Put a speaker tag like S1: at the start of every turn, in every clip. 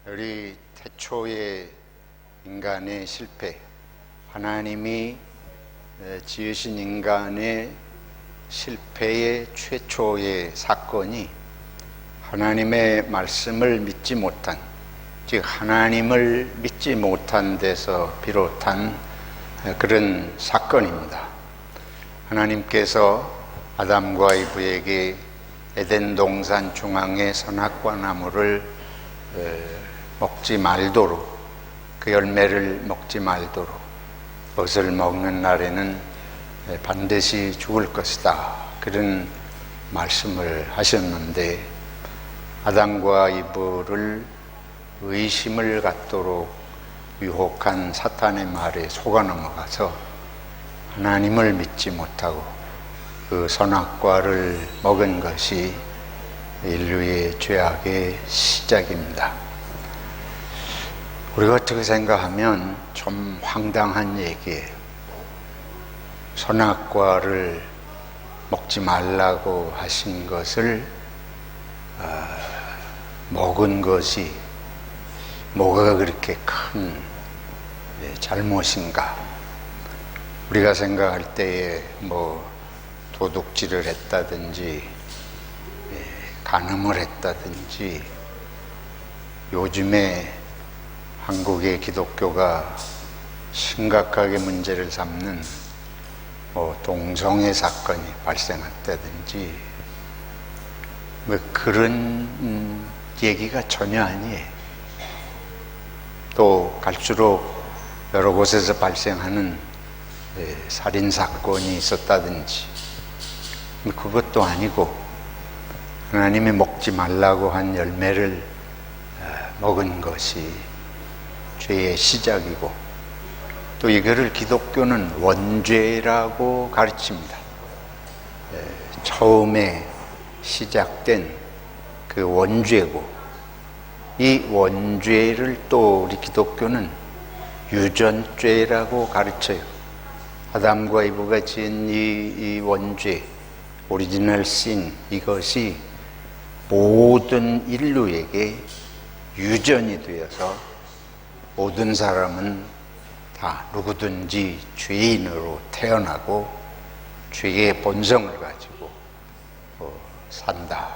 S1: 우리 태초의 인간의 실패, 하나님이 지으신 인간의 실패의 최초의 사건이 하나님의 말씀을 믿지 못한, 즉 하나님을 믿지 못한 데서 비롯한 그런 사건입니다. 하나님께서 아담과 이브에게 에덴 동산 중앙의 선악과 나무를 먹지 말도록, 그 열매를 먹지 말도록, 그것을 먹는 날에는 반드시 죽을 것이다, 그런 말씀을 하셨는데, 아담과 이브를 의심을 갖도록 유혹한 사탄의 말에 속아 넘어가서 하나님을 믿지 못하고 그 선악과를 먹은 것이 인류의 죄악의 시작입니다. 우리가 어떻게 생각하면 좀 황당한 얘기예요. 선악과를 먹지 말라고 하신 것을 먹은 것이 뭐가 그렇게 큰 잘못인가? 우리가 생각할 때에 도둑질을 했다든지 간음을 했다든지, 요즘에 한국의 기독교가 심각하게 문제를 삼는 동성애 사건이 발생했다든지, 그런 얘기가 전혀 아니에요. 또 갈수록 여러 곳에서 발생하는 살인 사건이 있었다든지, 그것도 아니고 하나님이 먹지 말라고 한 열매를 먹은 것이 죄의 시작이고, 또 이거를 기독교는 원죄라고 가르칩니다. 처음에 시작된 그 원죄고, 이 원죄를 또 우리 기독교는 유전죄라고 가르쳐요. 아담과 이브가 지은 이 원죄, 오리지널 신, 이것이 모든 인류에게 유전이 되어서 모든 사람은 다 누구든지 죄인으로 태어나고 죄의 본성을 가지고 산다.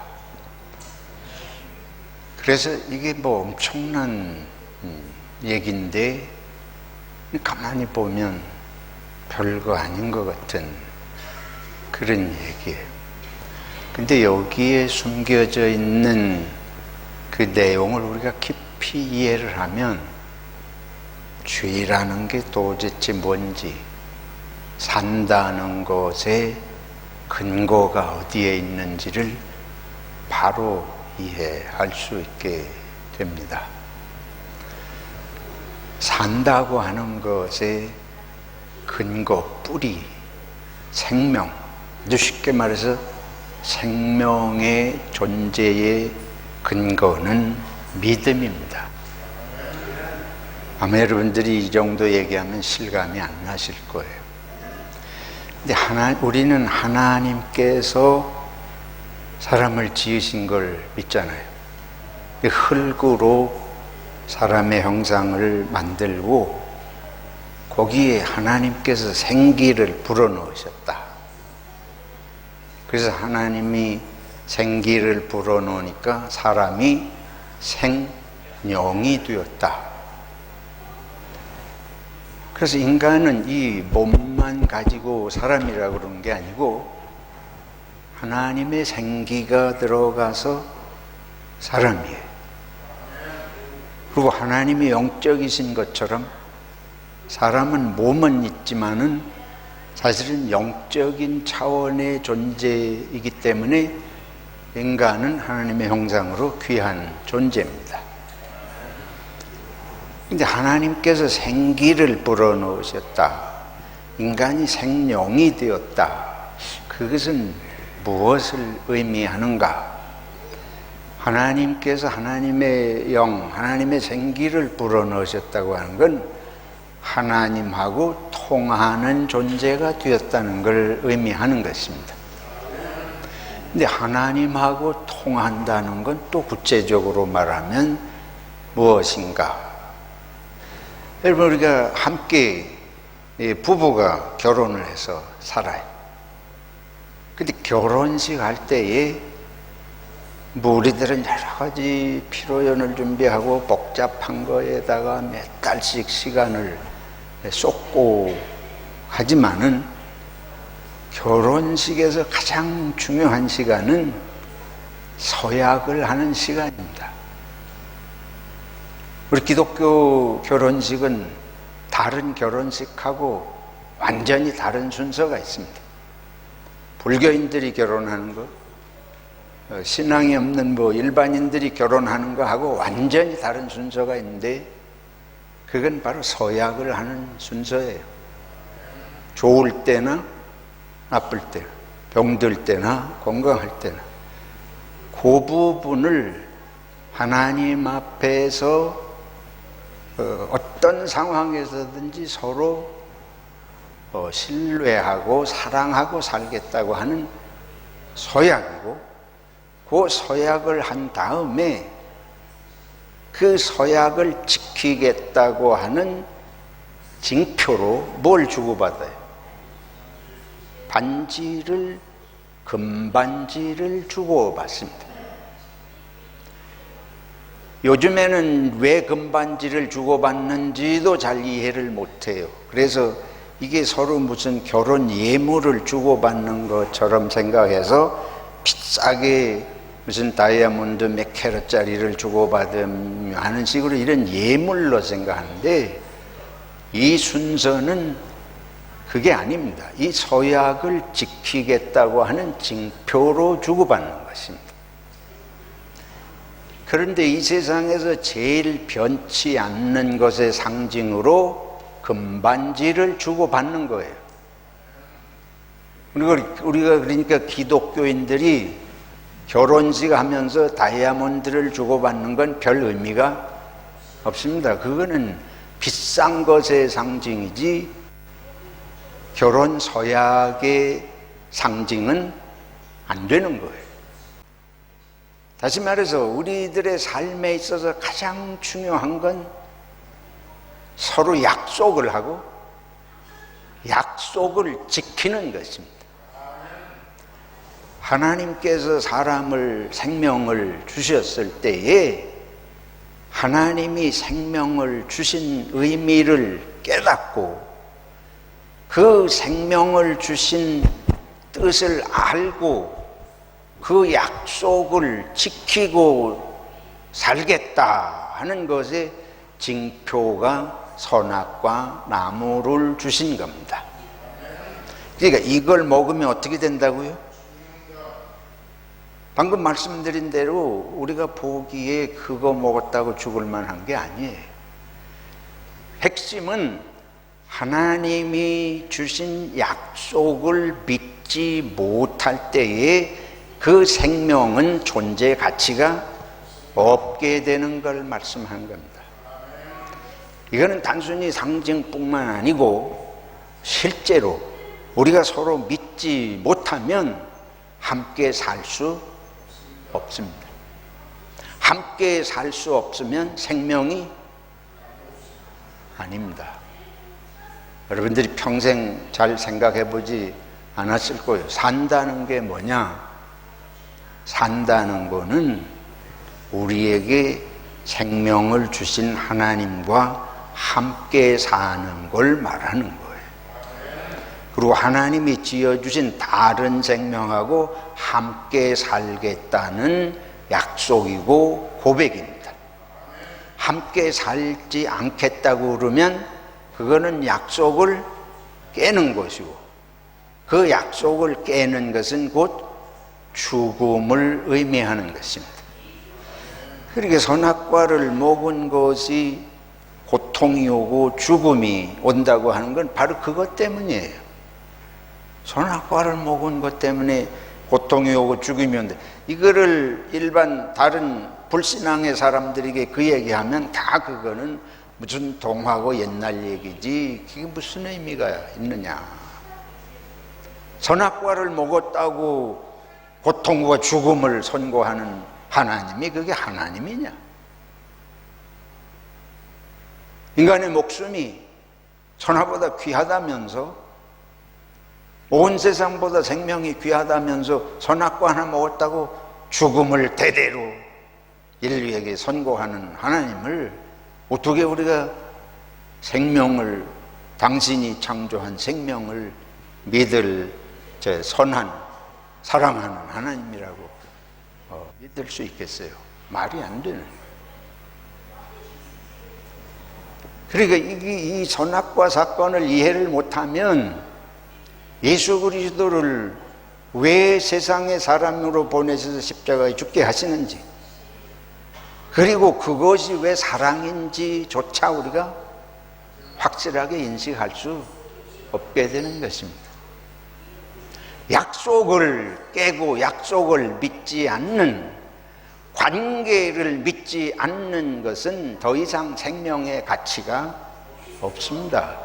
S1: 그래서 이게 엄청난 얘기인데, 가만히 보면 별거 아닌 것 같은 그런 얘기예요. 근데 여기에 숨겨져 있는 그 내용을 우리가 깊이 이해를 하면 죄라는 게 도대체 뭔지, 산다는 것의 근거가 어디에 있는지를 바로 이해할 수 있게 됩니다. 산다고 하는 것의 근거, 뿌리, 생명, 아주 쉽게 말해서 생명의 존재의 근거는 믿음입니다. 아마 여러분들이 이 정도 얘기하면 실감이 안 나실 거예요. 근데 우리는 하나님께서 사람을 지으신 걸 믿잖아요. 흙으로 사람의 형상을 만들고 거기에 하나님께서 생기를 불어넣으셨다. 그래서 하나님이 생기를 불어넣으니까 사람이 생명이 되었다. 그래서 인간은 이 몸만 가지고 사람이라고 그러는 게 아니고 하나님의 생기가 들어가서 사람이에요. 그리고 하나님이 영적이신 것처럼 사람은 몸은 있지만은 사실은 영적인 차원의 존재이기 때문에 인간은 하나님의 형상으로 귀한 존재입니다. 근데 하나님께서 생기를 불어넣으셨다, 인간이 생명이 되었다, 그것은 무엇을 의미하는가? 하나님께서 하나님의 영, 하나님의 생기를 불어넣으셨다고 하는 건 하나님하고 통하는 존재가 되었다는 걸 의미하는 것입니다. 근데 하나님하고 통한다는 건 또 구체적으로 말하면 무엇인가? 여러분, 우리가 함께 부부가 결혼을 해서 살아요. 근데 결혼식 할 때에 우리들은 여러 가지 피로연을 준비하고 복잡한 거에다가 몇 달씩 시간을 쏟고 하지만은 결혼식에서 가장 중요한 시간은 서약을 하는 시간입니다. 우리 기독교 결혼식은 다른 결혼식하고 완전히 다른 순서가 있습니다. 불교인들이 결혼하는 거, 신앙이 없는 일반인들이 결혼하는 거하고 완전히 다른 순서가 있는데 그건 바로 서약을 하는 순서예요. 좋을 때나 나쁠 때나 병들 때나 건강할 때나 그 부분을 하나님 앞에서 어떤 상황에서든지 서로 신뢰하고 사랑하고 살겠다고 하는 서약이고, 그 서약을 한 다음에 그 서약을 지키겠다고 하는 징표로 뭘 주고받아요? 반지를, 금반지를 주고받습니다. 요즘에는 왜 금반지를 주고받는지도 잘 이해를 못해요. 그래서 이게 서로 무슨 결혼 예물을 주고받는 것처럼 생각해서 비싸게 무슨 다이아몬드 몇 캐럿짜리를 주고받으며 하는 식으로 이런 예물로 생각하는데, 이 순서는 그게 아닙니다. 이 서약을 지키겠다고 하는 징표로 주고받는 것입니다. 그런데 이 세상에서 제일 변치 않는 것의 상징으로 금반지를 주고받는 거예요. 우리가 그러니까 기독교인들이 결혼식 하면서 다이아몬드를 주고받는 건 별 의미가 없습니다. 그거는 비싼 것의 상징이지 결혼 서약의 상징은 안 되는 거예요. 다시 말해서 우리들의 삶에 있어서 가장 중요한 건 서로 약속을 하고 약속을 지키는 것입니다. 하나님께서 사람을 생명을 주셨을 때에 하나님이 생명을 주신 의미를 깨닫고 그 생명을 주신 뜻을 알고 그 약속을 지키고 살겠다 하는 것의 징표가 선악과 나무를 주신 겁니다. 그러니까 이걸 먹으면 어떻게 된다고요? 방금 말씀드린 대로 우리가 보기에 그거 먹었다고 죽을 만한 게 아니에요. 핵심은 하나님이 주신 약속을 믿지 못할 때에 그 생명은 존재 가치가 없게 되는 걸 말씀하는 겁니다. 이거는 단순히 상징뿐만 아니고 실제로 우리가 서로 믿지 못하면 함께 살 수 없습니다. 함께 살 수 없으면 생명이 아닙니다. 여러분들이 평생 잘 생각해 보지 않았을 거예요. 산다는 게 뭐냐? 산다는 거는 우리에게 생명을 주신 하나님과 함께 사는 걸 말하는 거예요. 그리고 하나님이 지어주신 다른 생명하고 함께 살겠다는 약속이고 고백입니다. 함께 살지 않겠다고 그러면 그거는 약속을 깨는 것이고, 그 약속을 깨는 것은 곧 죽음을 의미하는 것입니다. 그렇게 선악과를 먹은 것이 고통이 오고 죽음이 온다고 하는 건 바로 그것 때문이에요. 선악과를 먹은 것 때문에 고통이 오고 죽음이 온다. 이거를 일반 다른 불신앙의 사람들에게 그 얘기하면 다 그거는 무슨 동화고 옛날 얘기지 그게 무슨 의미가 있느냐. 선악과를 먹었다고 고통과 죽음을 선고하는 하나님이 그게 하나님이냐? 인간의 목숨이 천하보다 귀하다면서, 온 세상보다 생명이 귀하다면서 선악과 하나 먹었다고 죽음을 대대로 인류에게 선고하는 하나님을 어떻게 우리가 생명을, 당신이 창조한 생명을 믿을 선한, 사랑하는 하나님이라고 믿을 수 있겠어요? 말이 안 되는. 그러니까 이 선악과 사건을 이해를 못하면 예수 그리스도를 왜 세상의 사람으로 보내셔서 십자가에 죽게 하시는지, 그리고 그것이 왜 사랑인지조차 우리가 확실하게 인식할 수 없게 되는 것입니다. 약속을 깨고 약속을 믿지 않는, 관계를 믿지 않는 것은 더 이상 생명의 가치가 없습니다.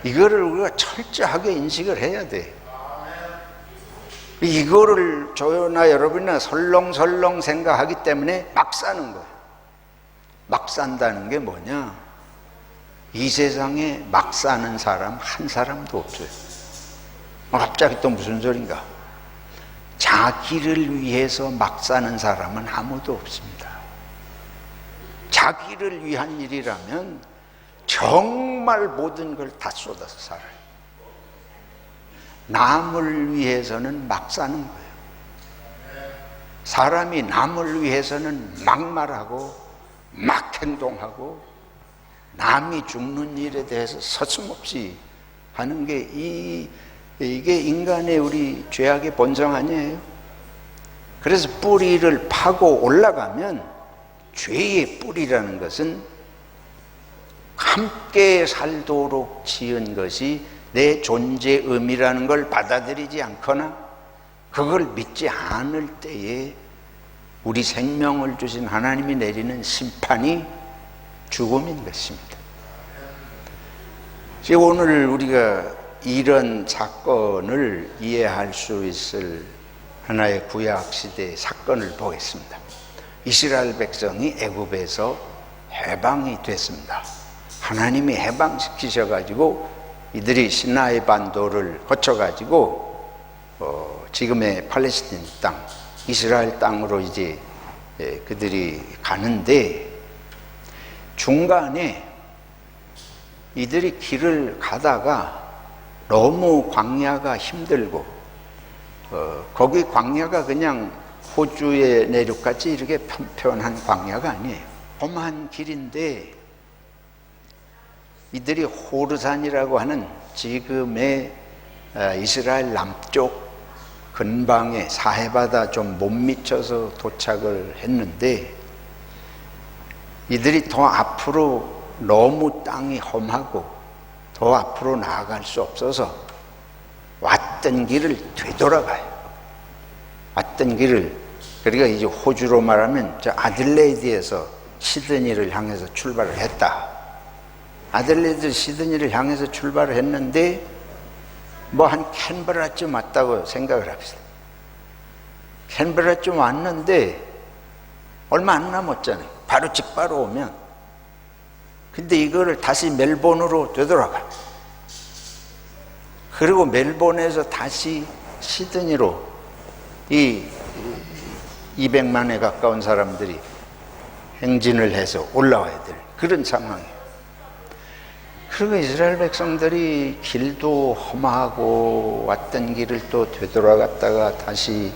S1: 이거를 우리가 철저하게 인식을 해야 돼. 이거를 저나 여러분이나 설렁설렁 생각하기 때문에 막 사는 거예요. 막 산다는 게 뭐냐? 이 세상에 막 사는 사람 한 사람도 없어요. 갑자기 또 무슨 소린가? 자기를 위해서 막 사는 사람은 아무도 없습니다. 자기를 위한 일이라면 정말 모든 걸 다 쏟아서 살아요. 남을 위해서는 막 사는 거예요. 사람이 남을 위해서는 막 말하고 막 행동하고 남이 죽는 일에 대해서 서슴없이 하는 게 이게 인간의 우리 죄악의 본성 아니에요? 그래서 뿌리를 파고 올라가면, 죄의 뿌리라는 것은 함께 살도록 지은 것이 내 존재 의미라는 걸 받아들이지 않거나 그걸 믿지 않을 때에 우리 생명을 주신 하나님이 내리는 심판이 죽음인 것입니다. 지금 오늘 우리가 이런 사건을 이해할 수 있을 하나의 구약시대의 사건을 보겠습니다. 이스라엘 백성이 애굽에서 해방이 됐습니다. 하나님이 해방시키셔가지고 이들이 시나이 반도를 거쳐가지고 지금의 팔레스틴 땅, 이스라엘 땅으로 이제 그들이 가는데, 중간에 이들이 길을 가다가 너무 광야가 힘들고, 거기 광야가 그냥 호주의 내륙같이 이렇게 편편한 광야가 아니에요. 험한 길인데 이들이 호르산이라고 하는 지금의 이스라엘 남쪽 근방에 사해바다 좀 못 미쳐서 도착을 했는데, 이들이 더 앞으로 너무 땅이 험하고 더 앞으로 나아갈 수 없어서 왔던 길을 되돌아가요. 왔던 길을, 그러니까 이제 호주로 말하면 저 아들레이드에서 시드니를 향해서 출발을 했다. 아들레이드 시드니를 향해서 출발을 했는데 뭐 한 캔버라쯤 왔다고 생각을 합시다. 캔버라쯤 왔는데 얼마 안 남았잖아요. 바로 직바로 오면. 근데 이거를 다시 멜본으로 되돌아가. 그리고 멜본에서 다시 시드니로 이 200만에 가까운 사람들이 행진을 해서 올라와야 될 그런 상황이에요. 그리고 이스라엘 백성들이 길도 험하고 왔던 길을 또 되돌아갔다가 다시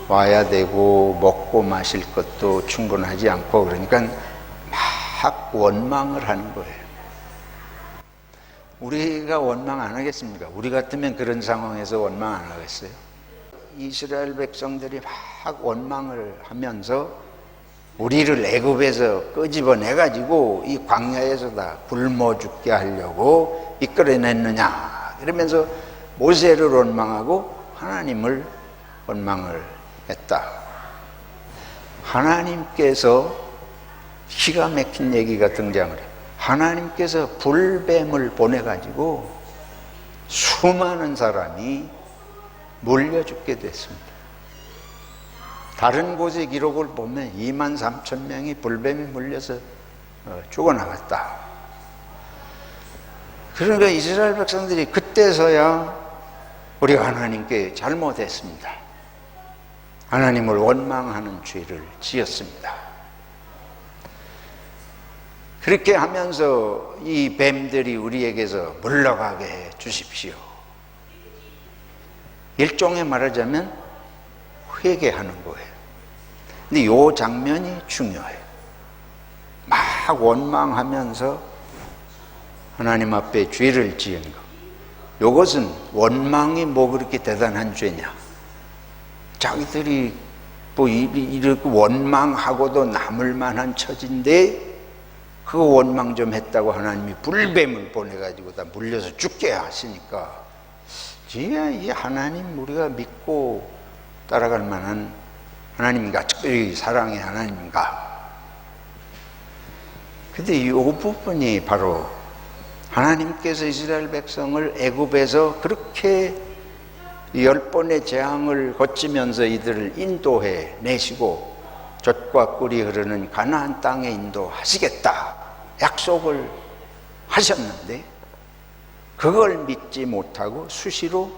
S1: 와야 되고 먹고 마실 것도 충분하지 않고, 그러니까 막 원망을 하는 거예요. 우리가 원망 안 하겠습니까? 우리 같으면 그런 상황에서 원망 안 하겠어요? 이스라엘 백성들이 막 원망을 하면서 우리를 애굽에서 끄집어내가지고 이 광야에서 다 굶어 죽게 하려고 이끌어냈느냐, 이러면서 모세를 원망하고 하나님을 원망을 했다. 하나님께서 기가 막힌 얘기가 등장을 해요. 하나님께서 불뱀을 보내가지고 수많은 사람이 몰려 죽게 됐습니다. 다른 곳의 기록을 보면 23,000명이 불뱀에 물려서 죽어나갔다. 그러니까 이스라엘 백성들이 그때서야 우리가 하나님께 잘못했습니다. 하나님을 원망하는 죄를 지었습니다. 그렇게 하면서 이 뱀들이 우리에게서 물러가게 해 주십시오. 일종의 말하자면 회개하는 거예요. 근데 이 장면이 중요해요. 막 원망하면서 하나님 앞에 죄를 지은 것. 이것은 원망이 뭐 그렇게 대단한 죄냐. 자기들이 뭐 이렇게 원망하고도 남을 만한 처지인데 그거 원망 좀 했다고 하나님이 불뱀을 보내가지고 다 물려서 죽게 하시니까 이 하나님 우리가 믿고 따라갈 만한 하나님인가, 특별히 사랑의 하나님인가. 근데 이 부분이 바로 하나님께서 이스라엘 백성을 애굽에서 그렇게 10번의 재앙을 거치면서 이들을 인도해 내시고 젖과 꿀이 흐르는 가나안 땅에 인도하시겠다 약속을 하셨는데 그걸 믿지 못하고 수시로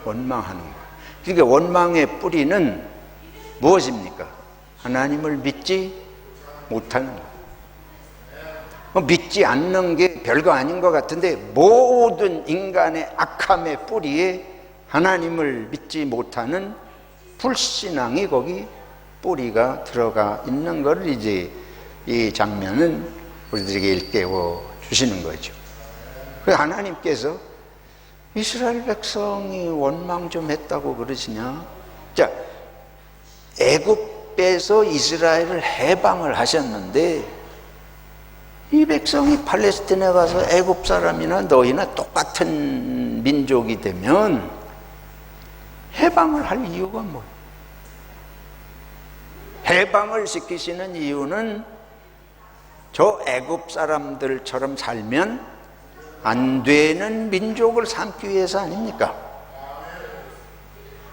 S1: 원망하는 거예요. 그러니까 원망의 뿌리는 무엇입니까? 하나님을 믿지 못하는 거예요. 믿지 않는 게 별거 아닌 것 같은데 모든 인간의 악함의 뿌리에 하나님을 믿지 못하는 불신앙이 거기 뿌리가 들어가 있는 걸 이제 이 장면은 우리들에게 일깨워 주시는 거죠. 그래서 하나님께서 이스라엘 백성이 원망 좀 했다고 그러시냐? 자, 애굽에서 이스라엘을 해방을 하셨는데 이 백성이 팔레스틴에 가서 애굽 사람이나 너희나 똑같은 민족이 되면 해방을 할 이유가 뭐예요? 해방을 시키시는 이유는 저 애굽 사람들처럼 살면 안 되는 민족을 삼기 위해서 아닙니까?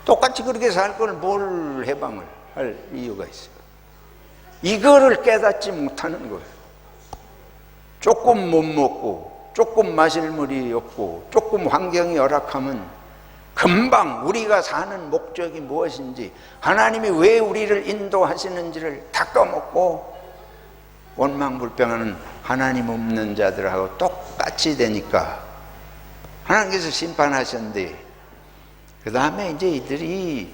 S1: 똑같이 그렇게 살 걸 뭘 해방을 할 이유가 있어요? 이거를 깨닫지 못하는 거예요. 조금 못 먹고 조금 마실 물이 없고 조금 환경이 열악하면 금방 우리가 사는 목적이 무엇인지 하나님이 왜 우리를 인도하시는지를 다 까먹고 원망불평하는 하나님 없는 자들하고 똑같이 되니까 하나님께서 심판하셨는데 그 다음에 이제 이들이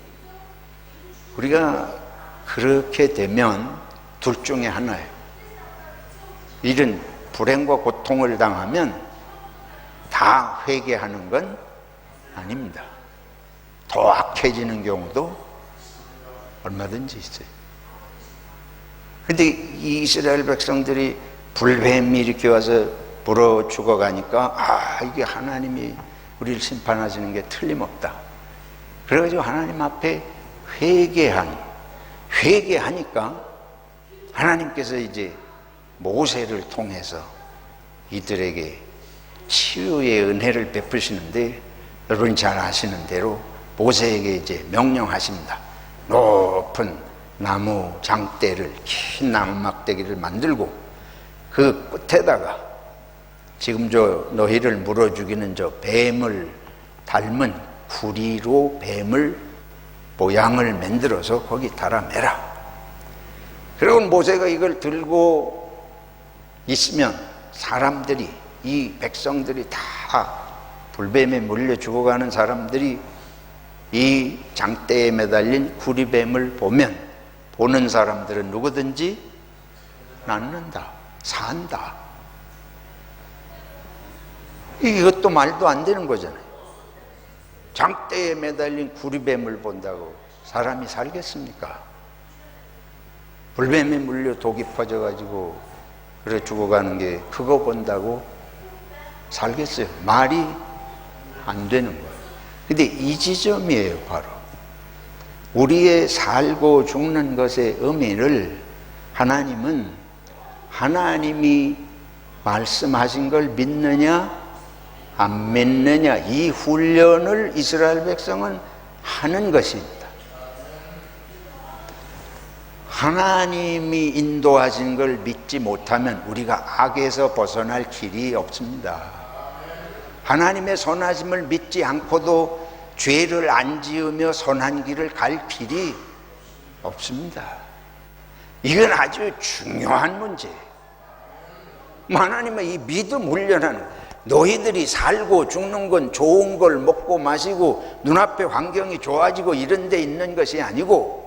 S1: 우리가 그렇게 되면 둘 중에 하나예요. 이런 불행과 고통을 당하면 다 회개하는 건 아닙니다. 더 악해지는 경우도 얼마든지 있어요. 근데 이 이스라엘 백성들이 불뱀이 이렇게 와서 불어 죽어가니까 이게 하나님이 우리를 심판하시는 게 틀림없다. 그래가지고 하나님 앞에 회개하니까 하나님께서 이제 모세를 통해서 이들에게 치유의 은혜를 베푸시는데 여러분이 잘 아시는 대로 모세에게 이제 명령하십니다. 높은 나무 장대를 긴 나무 막대기를 만들고 그 끝에다가 지금 저 너희를 물어 죽이는 저 뱀을 닮은 구리로 뱀을 모양을 만들어서 거기 달아매라. 그리고 모세가 이걸 들고 있으면 사람들이 이 백성들이 다 불뱀에 물려 죽어가는 사람들이 이 장대에 매달린 구리뱀을 보면 보는 사람들은 누구든지 낫는다, 산다. 이것도 말도 안 되는 거잖아요. 장대에 매달린 구리뱀을 본다고 사람이 살겠습니까? 불뱀에 물려 독이 퍼져가지고 그래 죽어가는 게 그거 본다고 살겠어요? 말이 안 되는 거예요. 근데 이 지점이에요. 바로 우리의 살고 죽는 것의 의미를 하나님은 하나님이 말씀하신 걸 믿느냐 안 믿느냐 이 훈련을 이스라엘 백성은 하는 것입니다. 하나님이 인도하신 걸 믿지 못하면 우리가 악에서 벗어날 길이 없습니다. 하나님의 선하심을 믿지 않고도 죄를 안 지으며 선한 길을 갈 길이 없습니다. 이건 아주 중요한 문제예요. 하나님의 이 믿음 훈련하는, 너희들이 살고 죽는 건 좋은 걸 먹고 마시고 눈앞에 환경이 좋아지고 이런 데 있는 것이 아니고,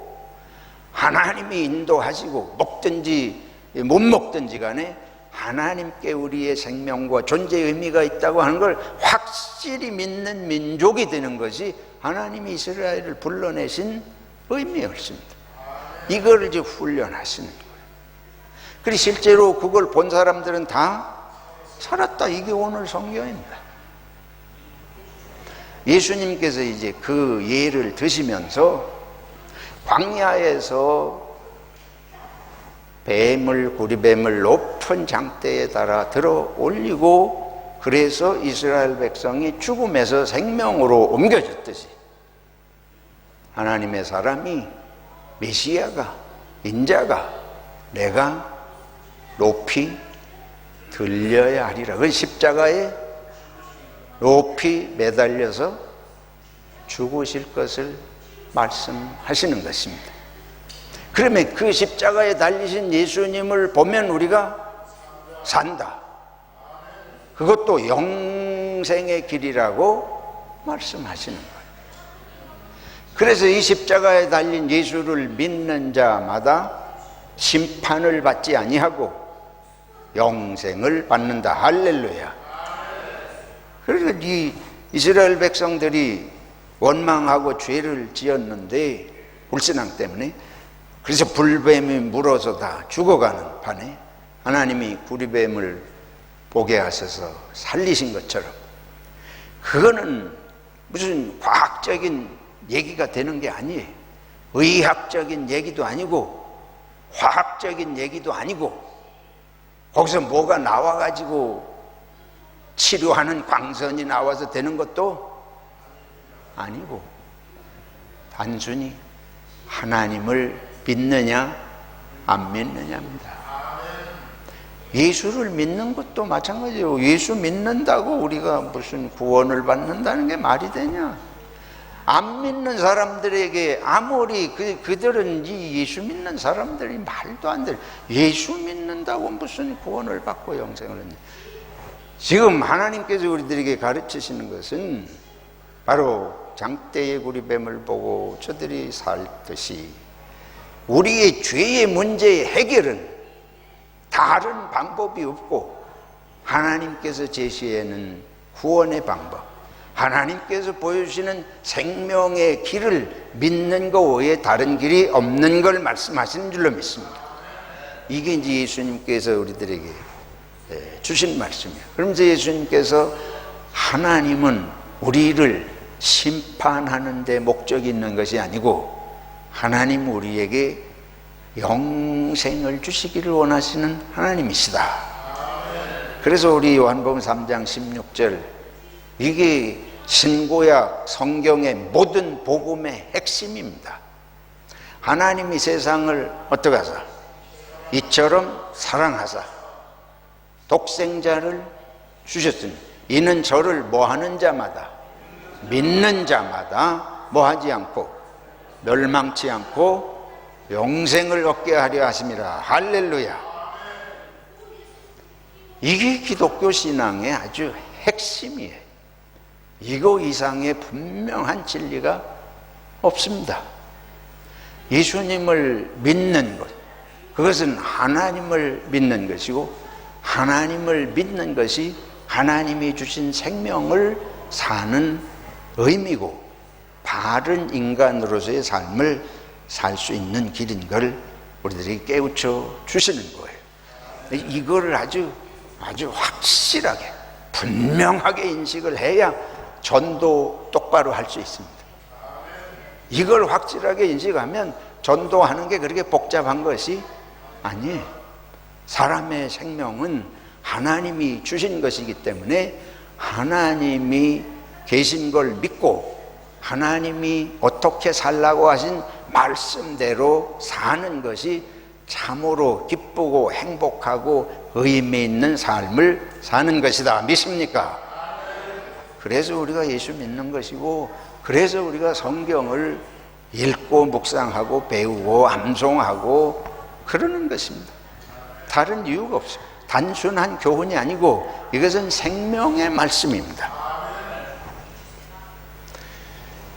S1: 하나님이 인도하시고 먹든지 못 먹든지 간에 하나님께 우리의 생명과 존재의 의미가 있다고 하는 걸 확실히 믿는 민족이 되는 것이 하나님이 이스라엘을 불러내신 의미였습니다. 이걸 이제 훈련하시는 거예요. 그리고 실제로 그걸 본 사람들은 다 살았다. 이게 오늘 성경입니다. 예수님께서 이제 그 예를 드시면서 광야에서 뱀을, 구리뱀을 높은 장대에 달아 들어 올리고, 그래서 이스라엘 백성이 죽음에서 생명으로 옮겨졌듯이 하나님의 사람이, 메시아가, 인자가 내가 높이 들려야 하리라. 그 십자가에 높이 매달려서 죽으실 것을 말씀하시는 것입니다. 그러면 그 십자가에 달리신 예수님을 보면 우리가 산다. 그것도 영생의 길이라고 말씀하시는 거예요. 그래서 이 십자가에 달린 예수를 믿는 자마다 심판을 받지 아니하고 영생을 받는다. 할렐루야. 그래서 이 이스라엘 백성들이 원망하고 죄를 지었는데, 불신앙 때문에, 그래서 불뱀이 물어서 다 죽어가는 판에 하나님이 구리뱀을 보게 하셔서 살리신 것처럼, 그거는 무슨 과학적인 얘기가 되는 게 아니에요. 의학적인 얘기도 아니고 화학적인 얘기도 아니고, 거기서 뭐가 나와가지고 치료하는 광선이 나와서 되는 것도 아니고, 단순히 하나님을 믿느냐 안 믿느냐입니다. 예수를 믿는 것도 마찬가지예요. 예수 믿는다고 우리가 무슨 구원을 받는다는 게 말이 되냐? 안 믿는 사람들에게 아무리 그들은 이 예수 믿는 사람들이 말도 안 돼. 예수 믿는다고 무슨 구원을 받고 영생을 했냐? 지금 하나님께서 우리들에게 가르치시는 것은 바로 장대의 구리뱀을 보고 저들이 살듯이 우리의 죄의 문제의 해결은 다른 방법이 없고, 하나님께서 제시하는 구원의 방법, 하나님께서 보여주시는 생명의 길을 믿는 것 외에 다른 길이 없는 걸 말씀하시는 줄로 믿습니다. 이게 이제 예수님께서 우리들에게 주신 말씀이에요. 그러면서 예수님께서 하나님은 우리를 심판하는 데 목적이 있는 것이 아니고 하나님 우리에게 영생을 주시기를 원하시는 하나님이시다. 그래서 우리 요한복음 3장 16절, 이게 신구약 성경의 모든 복음의 핵심입니다. 하나님이 세상을 어떻게 하사? 이처럼 사랑하사 독생자를 주셨으니 이는 저를 뭐하는 자마다, 믿는 자마다 뭐하지 않고 멸망치 않고 영생을 얻게 하려 하심이라. 할렐루야. 이게 기독교 신앙의 아주 핵심이에요. 이거 이상의 분명한 진리가 없습니다. 예수님을 믿는 것, 그것은 하나님을 믿는 것이고, 하나님을 믿는 것이 하나님이 주신 생명을 사는 의미고, 바른 인간으로서의 삶을 살 수 있는 길인 걸 우리들에게 깨우쳐 주시는 거예요. 이거를 아주 확실하게 분명하게 인식을 해야 전도 똑바로 할 수 있습니다. 이걸 확실하게 인식하면 전도하는 게 그렇게 복잡한 것이 아니에요. 사람의 생명은 하나님이 주신 것이기 때문에 하나님이 계신 걸 믿고 하나님이 어떻게 살라고 하신 말씀대로 사는 것이 참으로 기쁘고 행복하고 의미 있는 삶을 사는 것이다. 믿습니까? 그래서 우리가 예수 믿는 것이고, 그래서 우리가 성경을 읽고 묵상하고 배우고 암송하고 그러는 것입니다. 다른 이유가 없어요. 단순한 교훈이 아니고 이것은 생명의 말씀입니다.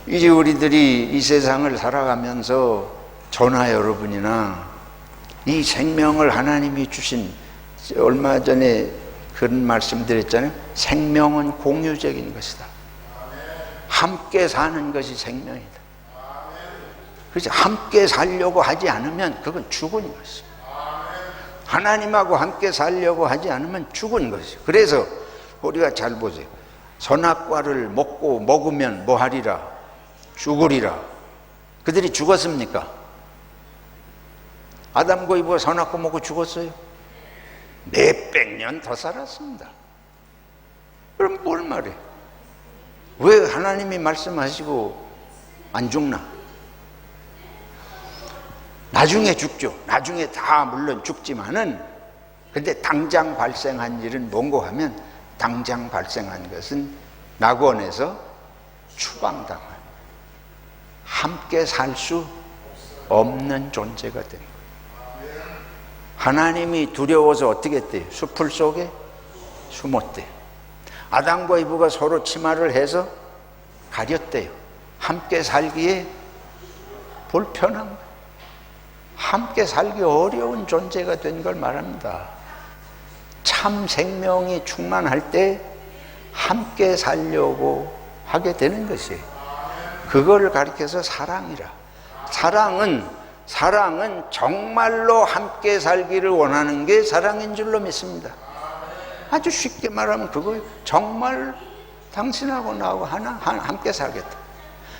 S1: 이제 우리들이 이 세상을 살아가면서 저나 여러분이나 이 생명을 하나님이 주신, 얼마 전에 그런 말씀 드렸잖아요. 생명은 공유적인 것이다. 함께 사는 것이 생명이다. 그래서 함께 살려고 하지 않으면 그건 죽은 것이에요. 하나님하고 함께 살려고 하지 않으면 죽은 것이에요. 그래서 우리가 잘 보세요. 선악과를 먹으면 뭐 하리라? 죽으리라. 그들이 죽었습니까? 아담과 이브가 선악과 먹고 죽었어요? 몇백 년 더 살았습니다. 그럼 뭘 말해? 왜 하나님이 말씀하시고 안 죽나? 나중에 죽죠. 나중에 다 물론 죽지만은, 근데 당장 발생한 일은 뭔고 하면, 당장 발생한 것은 낙원에서 추방당한, 함께 살 수 없는 존재가 된 거예요. 하나님이 두려워서 어떻게 했대요? 숲풀 속에 숨었대요. 아담과 이브가 서로 치마를 해서 가렸대요. 함께 살기에 불편한 거예요. 함께 살기 어려운 존재가 된 걸 말합니다. 참 생명이 충만할 때 함께 살려고 하게 되는 것이에요. 그걸 가리켜서 사랑이라. 사랑은 정말로 함께 살기를 원하는 게 사랑인 줄로 믿습니다. 아주 쉽게 말하면 그거예요. 정말 당신하고 나하고 함께 살겠다.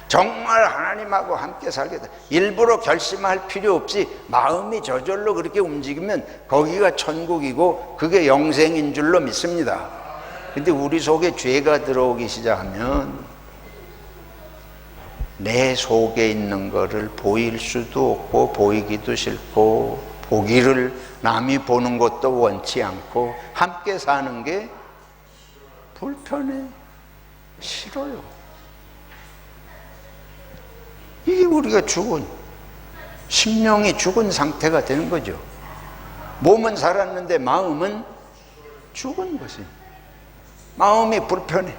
S1: 정말 하나님하고 함께 살겠다. 일부러 결심할 필요 없이 마음이 저절로 그렇게 움직이면 거기가 천국이고 그게 영생인 줄로 믿습니다. 근데 우리 속에 죄가 들어오기 시작하면 내 속에 있는 거를 보일 수도 없고 보이기도 싫고 보기를 남이 보는 것도 원치 않고 함께 사는 게 불편해, 싫어요. 이게 우리가 죽은, 심령이 죽은 상태가 되는 거죠. 몸은 살았는데 마음은 죽은 것이. 마음이 불편해.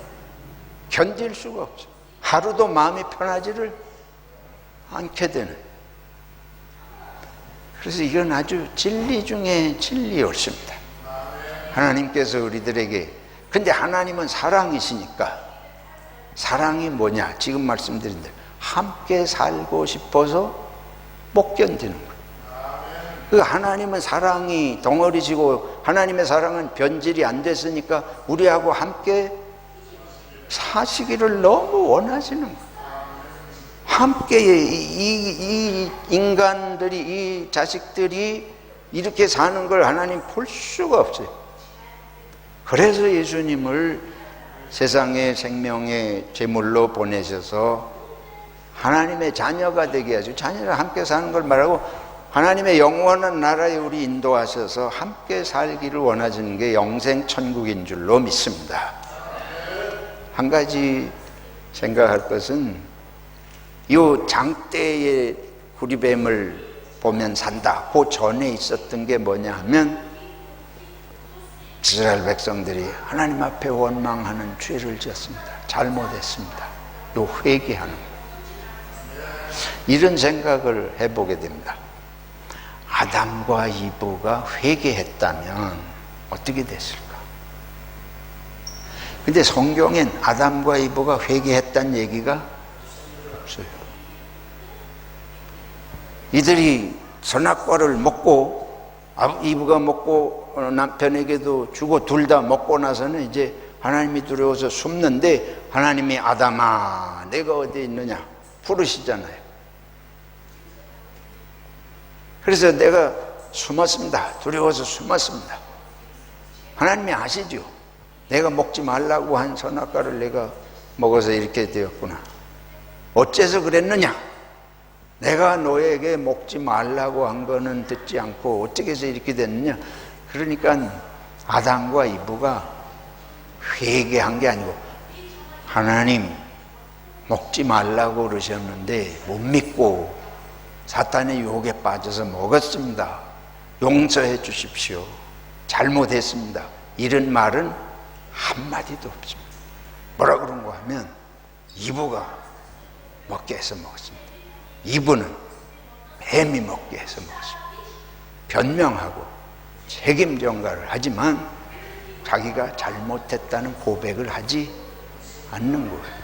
S1: 견딜 수가 없어. 하루도 마음이 편하지를 않게 되는. 그래서 이건 아주 진리 중에 진리였습니다. 하나님께서 우리들에게, 근데 하나님은 사랑이시니까, 사랑이 뭐냐? 지금 말씀드린 대로 함께 살고 싶어서 못 견디는 거예요. 그 하나님은 사랑이 덩어리지고 하나님의 사랑은 변질이 안 됐으니까 우리하고 함께 사시기를 너무 원하시는 거예요. 함께 이 인간들이, 이 자식들이 이렇게 사는 걸 하나님 볼 수가 없어요. 그래서 예수님을 세상의 생명의 제물로 보내셔서 하나님의 자녀가 되게 하시고, 자녀랑 함께 사는 걸 말하고 하나님의 영원한 나라에 우리 인도하셔서 함께 살기를 원하시는 게 영생 천국인 줄로 믿습니다. 한 가지 생각할 것은, 이 장대의 구리뱀을 보면 산다, 그 전에 있었던 게 뭐냐 하면, 이스라엘 백성들이 하나님 앞에 원망하는 죄를 지었습니다. 잘못했습니다. 요 회개하는 거예요. 이런 생각을 해보게 됩니다. 아담과 이브가 회개했다면 어떻게 됐을까? 근데 성경엔 아담과 이브가 회개했다는 얘기가 없어요. 이들이 선악과를 먹고, 이브가 먹고 남편에게도 주고 둘 다 먹고 나서는 이제 하나님이 두려워서 숨는데, 하나님이 아담아 내가 어디 있느냐 부르시잖아요. 그래서 내가 숨었습니다. 두려워서 숨었습니다. 하나님이 아시죠? 내가 먹지 말라고 한 선악과를 내가 먹어서 이렇게 되었구나. 어째서 그랬느냐? 내가 너에게 먹지 말라고 한 거는 듣지 않고 어떻게 해서 이렇게 됐느냐? 그러니까 아담과 이브가 회개한 게 아니고 하나님 먹지 말라고 그러셨는데 못 믿고 사탄의 유혹에 빠져서 먹었습니다. 용서해 주십시오. 잘못했습니다. 이런 말은 한마디도 없습니다. 뭐라 그런가 하면 이브가 먹게 해서 먹었습니다. 이브는 뱀이 먹게 해서 먹었습니다. 변명하고 책임 전가를 하지만 자기가 잘못했다는 고백을 하지 않는 거예요.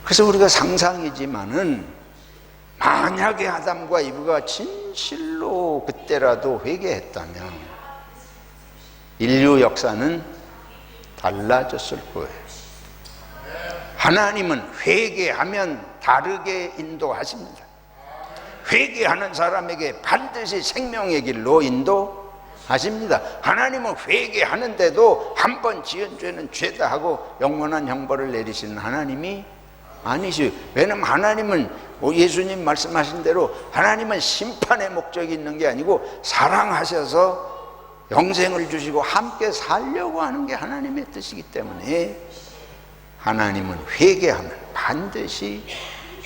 S1: 그래서 우리가 상상이지만은 만약에 아담과 이브가 진실로 그때라도 회개했다면 인류 역사는 달라졌을 거예요. 하나님은 회개하면 다르게 인도하십니다. 회개하는 사람에게 반드시 생명의 길로 인도하십니다. 하나님은 회개하는데도 한 번 지은 죄는 죄다 하고 영원한 형벌을 내리시는 하나님이 아니시요. 왜냐하면 하나님은 예수님 말씀하신 대로 하나님은 심판의 목적이 있는 게 아니고 사랑하셔서 영생을 주시고 함께 살려고 하는 게 하나님의 뜻이기 때문에 하나님은 회개하면 반드시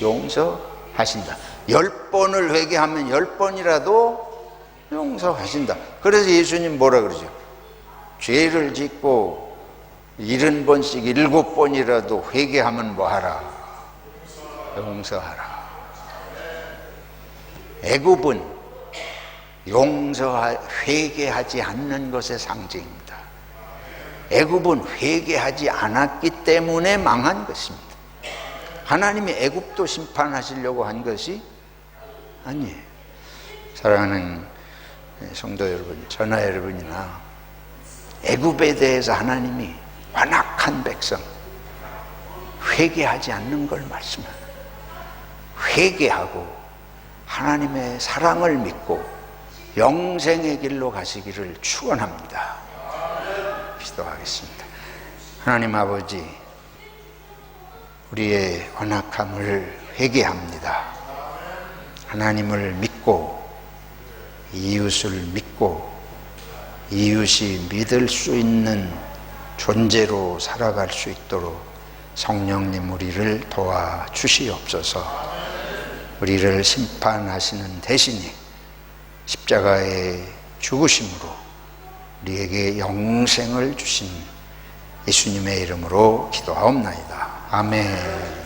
S1: 용서하신다. 10번을 회개하면 10번이라도 용서하신다. 그래서 예수님 뭐라 그러죠? 죄를 짓고 70번씩 7번이라도 회개하면 뭐하라? 용서하라. 애굽은 회개하지 않는 것의 상징입니다. 애굽은 회개하지 않았기 때문에 망한 것입니다. 하나님이 애굽도 심판하시려고 한 것이 아니에요. 사랑하는 성도 여러분, 전하 여러분이나 애굽에 대해서 하나님이 완악한 백성 회개하지 않는 걸 말씀합니다. 회개하고 하나님의 사랑을 믿고 영생의 길로 가시기를 축원합니다. 기도하겠습니다. 하나님 아버지, 우리의 완악함을 회개합니다. 하나님을 믿고 이웃을 믿고 이웃이 믿을 수 있는 존재로 살아갈 수 있도록 성령님 우리를 도와주시옵소서. 우리를 심판하시는 대신에 십자가의 죽으심으로 우리에게 영생을 주신 예수님의 이름으로 기도하옵나이다. 아멘.